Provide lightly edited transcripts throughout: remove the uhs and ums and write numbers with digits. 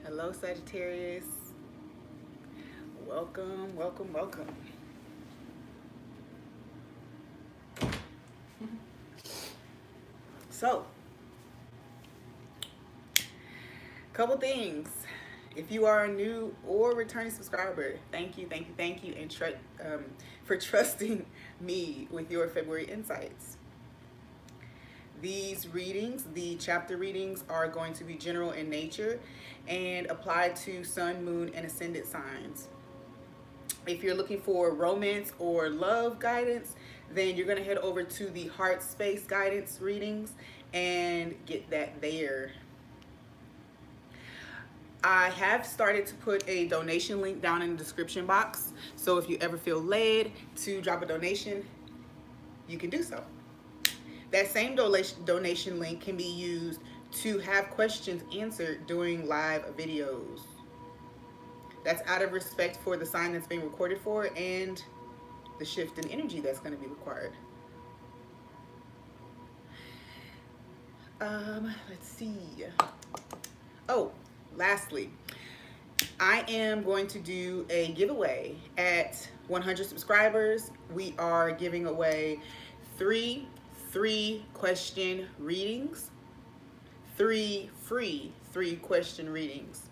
Hello, Sagittarius. Welcome, welcome, welcome. So, couple things. If you are a new or returning subscriber, thank you, thank you, thank you, and for trusting me with your February insights. These readings, the chapter readings, are going to be general in nature and apply to sun, moon, and ascendant signs. If you're looking for romance or love guidance, then you're going to head over to the heart space guidance readings and get that there. I have started to put a donation link down in the description box. So if you ever feel led to drop a donation, you can do so. That same donation link can be used to have questions answered during live videos. That's out of respect for the sign that's being recorded for and the shift in energy that's going to be required. Let's see. Oh, lastly, I am going to do a giveaway at 100 subscribers. We are giving away three question readings, three free 3-question readings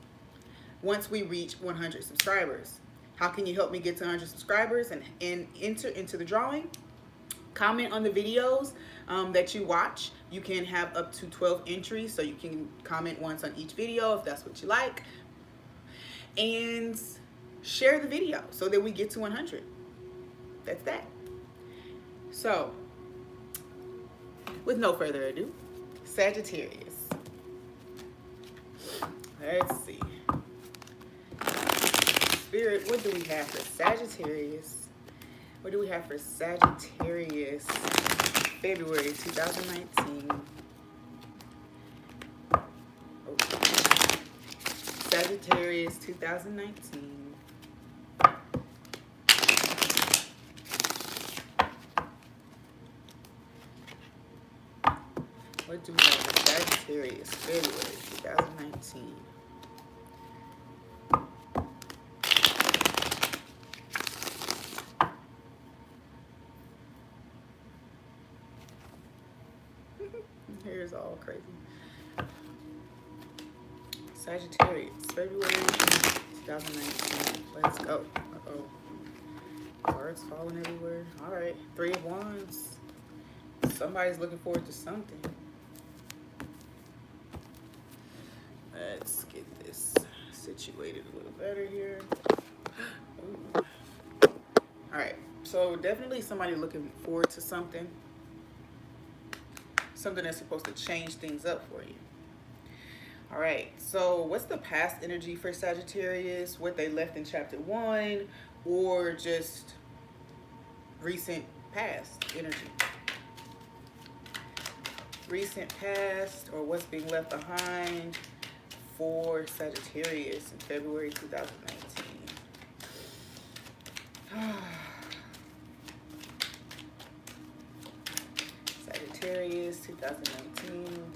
once we reach 100 subscribers. How can you help me get to 100 subscribers and enter into the drawing? Comment on the videos that you watch. You can have up to 12 entries, so you can comment once on each video if that's what you like. And share the video so that we get to 100. That's that. So, with no further ado, Sagittarius. Let's see. Spirit, what do we have for Sagittarius? What do we have for Sagittarius? February 2019. Okay. Sagittarius 2019. What do we have for Sagittarius? February 2019. Here's all crazy. Sagittarius, February 2019. Let's go. Uh-oh. Cards falling everywhere. All right. 3 of Wands. Somebody's looking forward to something. Let's get this situated a little better here. Ooh. All right. So definitely somebody looking forward to something. Something that's supposed to change things up for you. All right, so what's the past energy for Sagittarius? What they left in chapter 1, or just recent past energy? Recent past, or what's being left behind for Sagittarius in February 2019. Sagittarius 2019.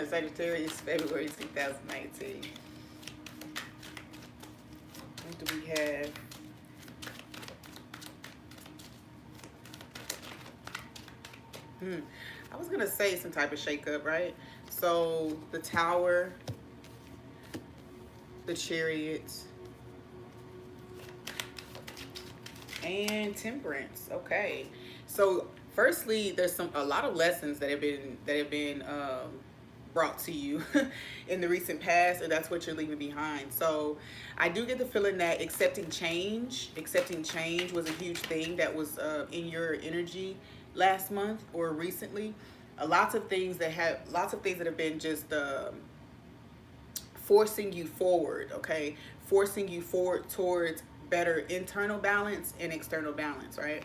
Sagittarius February 2019. What do we have? I was gonna say some type of shakeup, right? So the Tower, the Chariot, and Temperance. Okay, so firstly, there's a lot of lessons that have been brought to you in the recent past, and that's what you're leaving behind. So I do get the feeling that accepting change was a huge thing that was in your energy last month or recently. Lots of things that have been just forcing you forward, okay? Forcing you forward towards better internal balance and external balance, right?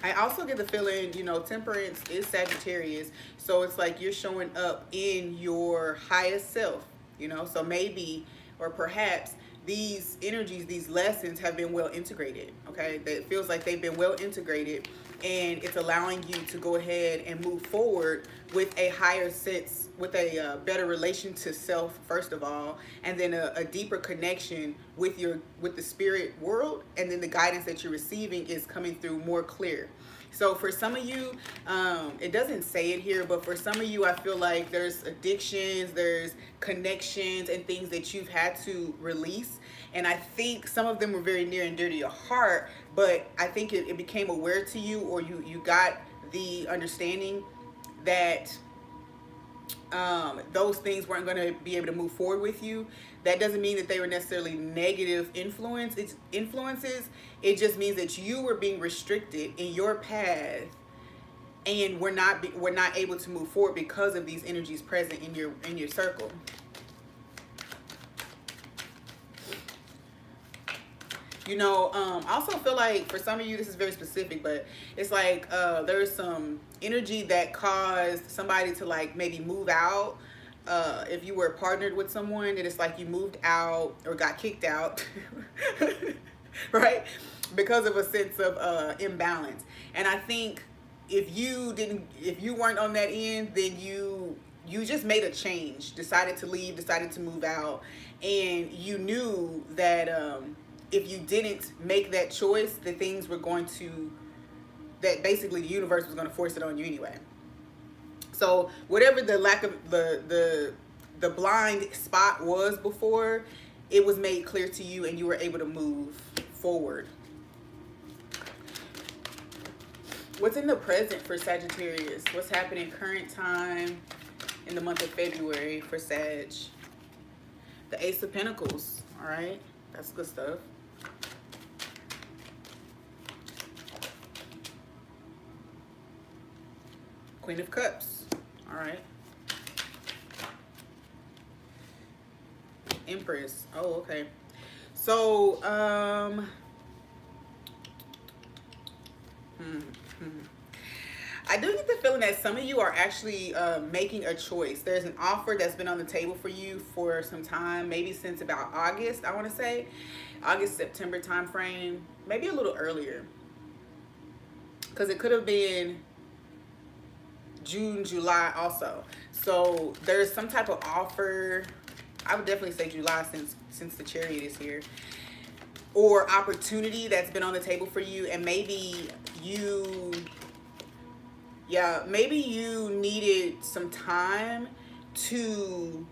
I also get the feeling, Temperance is Sagittarius, so it's like you're showing up in your highest self, so maybe or perhaps these energies, these lessons have been well integrated, okay? It feels like they've been well integrated and it's allowing you to go ahead and move forward with a higher sense, with a better relation to self, first of all, and then a deeper connection with the spirit world, and then the guidance that you're receiving is coming through more clear. So for some of you, it doesn't say it here, but for some of you, I feel like there's addictions, there's connections and things that you've had to release. And I think some of them were very near and dear to your heart, but I think it became aware to you, or you got the understanding that those things weren't going to be able to move forward with you. That doesn't mean that they were necessarily negative influences. It just means that you were being restricted in your path, and we're not able to move forward because of these energies present in your circle. You know, I also feel like for some of you, this is very specific, but it's like there's some energy that caused somebody to like maybe move out. If you were partnered with someone, and it's like you moved out or got kicked out, right? Because of a sense of imbalance. And I think if you weren't on that end, then you just made a change, decided to leave, decided to move out, and you knew that if you didn't make that choice, that things were going to, that basically the universe was going to force it on you anyway. So whatever the lack of the blind spot was before, it was made clear to you, and you were able to move forward. What's in the present for Sagittarius? What's happening current time in the month of February for Sag? The Ace of Pentacles. All right, that's good stuff. Queen of Cups. All right. Empress. Oh, okay. So, I do get the feeling that some of you are actually making a choice. There's an offer that's been on the table for you for some time, maybe since about August, I want to say. August, September time frame, maybe a little earlier. Because it could have been June, July also. So there's some type of offer. I would definitely say July since the Chariot is here. Or opportunity that's been on the table for you, and maybe you needed some time to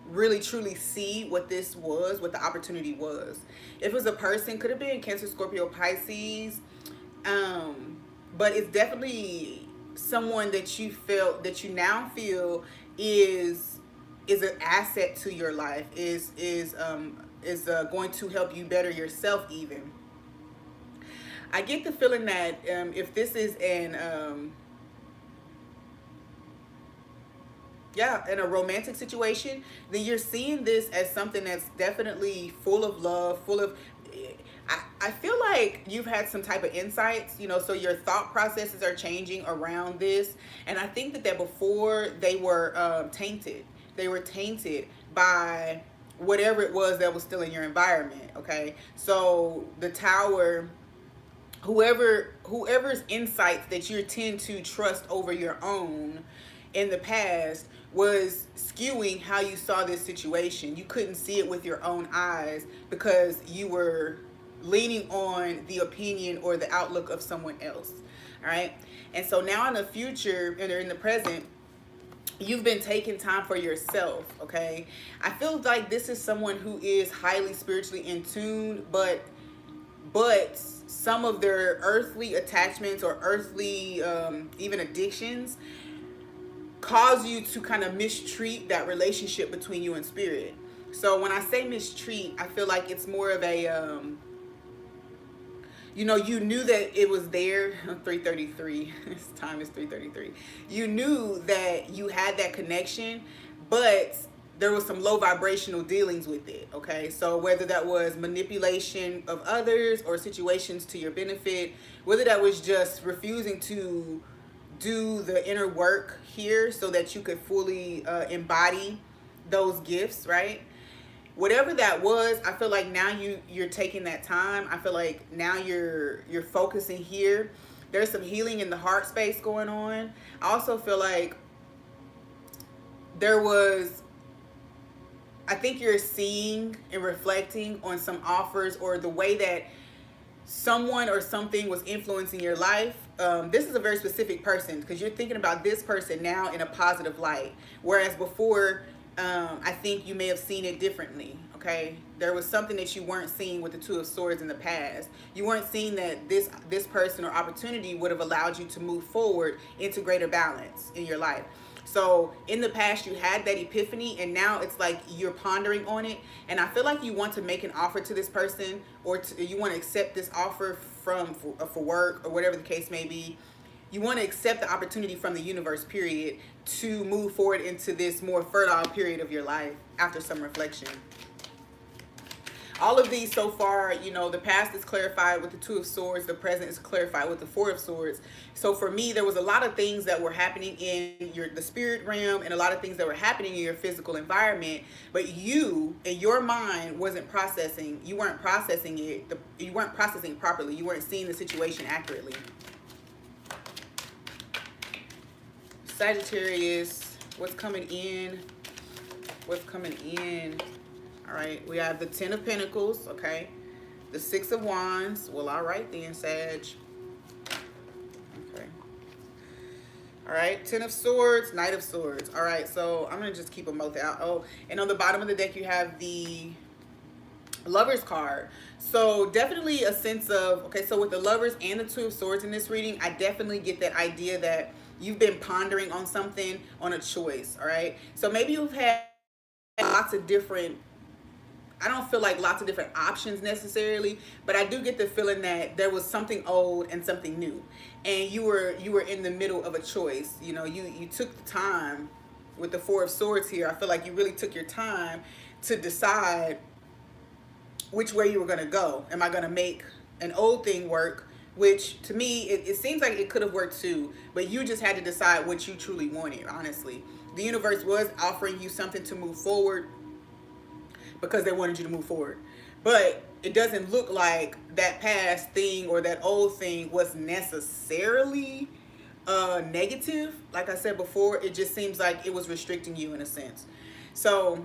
really truly see what this was, what the opportunity was. If it was a person, could have been Cancer, Scorpio, Pisces, but it's definitely someone that you now feel is an asset to your life, is going to help you better yourself even. I get the feeling that if this is in a romantic situation, then you're seeing this as something that's definitely full of love, full of, I feel like you've had some type of insights, you know, so your thought processes are changing around this. And I think that before they were tainted. They were tainted by whatever it was that was still in your environment, okay? So the Tower, whoever's insights that you tend to trust over your own in the past was skewing how you saw this situation. You couldn't see it with your own eyes because you were leaning on the opinion or the outlook of someone else. All right. And so now in the future and in the present, you've been taking time for yourself. Okay. I feel like this is someone who is highly spiritually in tune, but some of their earthly attachments or earthly even addictions cause you to kind of mistreat that relationship between you and spirit. So when I say mistreat, I feel like it's more of a you know, you knew that it was there. 3:33. This time is 3:33. You knew that you had that connection, but there was some low vibrational dealings with it. Okay, so whether that was manipulation of others or situations to your benefit, whether that was just refusing to do the inner work here so that you could fully embody those gifts, right? Whatever that was, I feel like now you're taking that time. I feel like now you're focusing here There's some healing in the heart space going on. I also feel like I think you're seeing and reflecting on some offers or the way that someone or something was influencing your life. This is a very specific person because you're thinking about this person now in a positive light. Whereas before, I think you may have seen it differently. Okay, there was something that you weren't seeing with the Two of Swords in the past. You weren't seeing that this person or opportunity would have allowed you to move forward into greater balance in your life. So in the past you had that epiphany, and now it's like you're pondering on it, and I feel like you want to make an offer to this person, or you want to accept this offer for work or whatever the case may be. You want to accept the opportunity from the universe, period, to move forward into this more fertile period of your life after some reflection. All of these so far, you know, the past is clarified with the Two of Swords. The present is clarified with the Four of Swords. So for me, there was a lot of things that were happening in the spirit realm and a lot of things that were happening in your physical environment. But you, in your mind, wasn't processing. You weren't processing it. You weren't processing properly. You weren't seeing the situation accurately. Sagittarius, what's coming in? What's coming in? All right, we have the Ten of Pentacles, okay? The Six of Wands. Well, all right then, Sag. Okay. All right, Ten of Swords, Knight of Swords. All right, so I'm going to just keep them both out. Oh, and on the bottom of the deck, you have the Lovers card. So definitely a sense of, okay, so with the Lovers and the Two of Swords in this reading, I definitely get that idea that you've been pondering on something, on a choice, all right? So maybe you've had lots of different, I don't feel like lots of different options necessarily, but I do get the feeling that there was something old and something new, and you were in the middle of a choice. You know, you took the time with the Four of Swords here. I feel like you really took your time to decide which way you were going to go. Am I going to make an old thing work, which to me it seems like it could have worked too, but you just had to decide what you truly wanted. Honestly, the universe was offering you something to move forward because they wanted you to move forward. But it doesn't look like that past thing or that old thing was necessarily negative. Like I said before, it just seems like it was restricting you in a sense. So,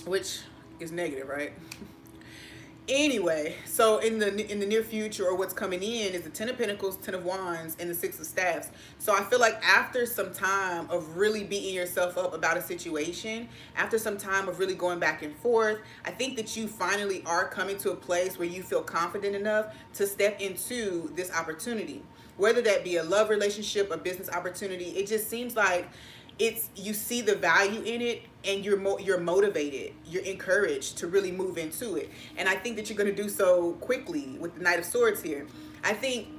which is negative, right? Anyway, so in the near future, or what's coming in, is the Ten of Pentacles, Ten of Wands, and the Six of Staffs. So I feel like after some time of really beating yourself up about a situation, after some time of really going back and forth, I think that you finally are coming to a place where you feel confident enough to step into this opportunity. Whether that be a love relationship, a business opportunity, it just seems like you see the value in it, and you're motivated, you're encouraged to really move into it. And I think that you're going to do so quickly with the Knight of Swords here. I think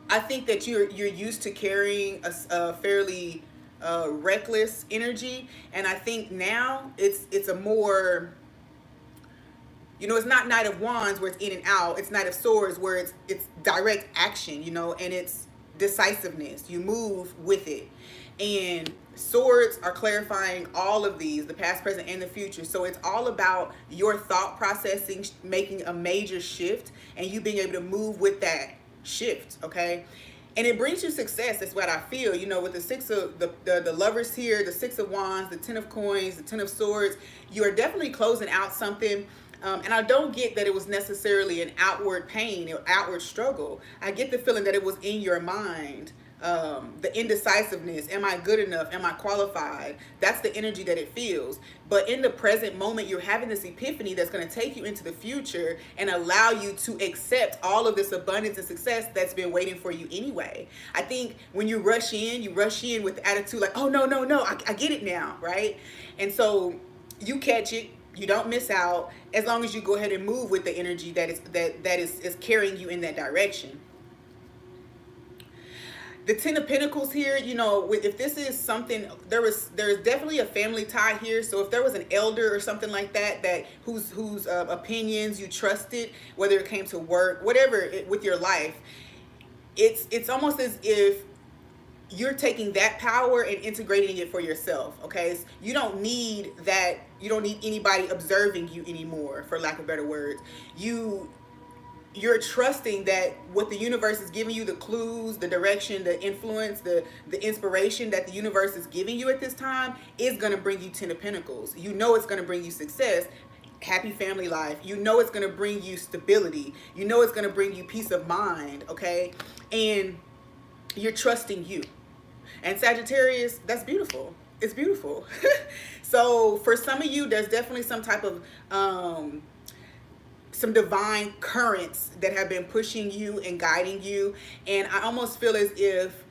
that you're used to carrying a fairly reckless energy, and I think now it's a more, you know, it's not Knight of Wands where it's in and out. It's Knight of Swords where it's direct action, you know, and it's decisiveness. You move with it. And swords are clarifying all of these, the past, present, and the future. So it's all about your thought processing, making a major shift, and you being able to move with that shift, okay? And it brings you success. That's what I feel. You know, with the Six of the Lovers here, the Six of Wands, the Ten of Coins, the Ten of Swords, you are definitely closing out something. And I don't get that it was necessarily an outward pain or outward struggle. I get the feeling that it was in your mind. The indecisiveness, am I good enough? Am I qualified? That's the energy that it feels. But in the present moment, you're having this epiphany that's going to take you into the future and allow you to accept all of this abundance and success that's been waiting for you anyway. I think when you rush in with the attitude like, oh, no, I get it now, right? And so you catch it. You don't miss out as long as you go ahead and move with the energy that is carrying you in that direction. The Ten of Pentacles here, you know, if this is something, there's definitely a family tie here. So if there was an elder or something like that whose opinions you trusted, whether it came to work, whatever with your life, it's almost as if you're taking that power and integrating it for yourself. Okay, you don't need that. You don't need anybody observing you anymore, for lack of better words. you're trusting that what the universe is giving you, the clues, the direction, the influence, the inspiration that the universe is giving you at this time is going to bring you 10 of Pentacles. You know it's going to bring you success, happy family life. You know it's going to bring you stability. You know it's going to bring you peace of mind, okay? And you're trusting you. And Sagittarius, that's beautiful. It's beautiful. So for some of you, there's definitely some type of some divine currents that have been pushing you and guiding you. And I almost feel as if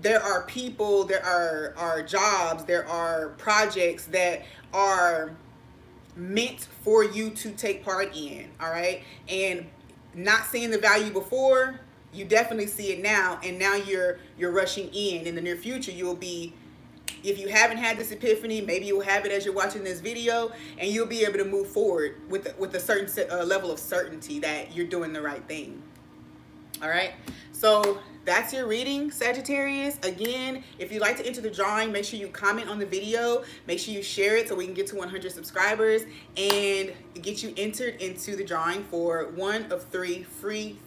there are people, there are jobs, there are projects that are meant for you to take part in, all right? And not seeing the value before, you definitely see it now, and now you're rushing in. In the near future, you'll be, if you haven't had this epiphany, maybe you'll have it as you're watching this video, and you'll be able to move forward with a certain level of certainty that you're doing the right thing. All right, so that's your reading, Sagittarius. Again, if you'd like to enter the drawing, make sure you comment on the video, make sure you share it so we can get to 100 subscribers and get you entered into the drawing for one of 3 free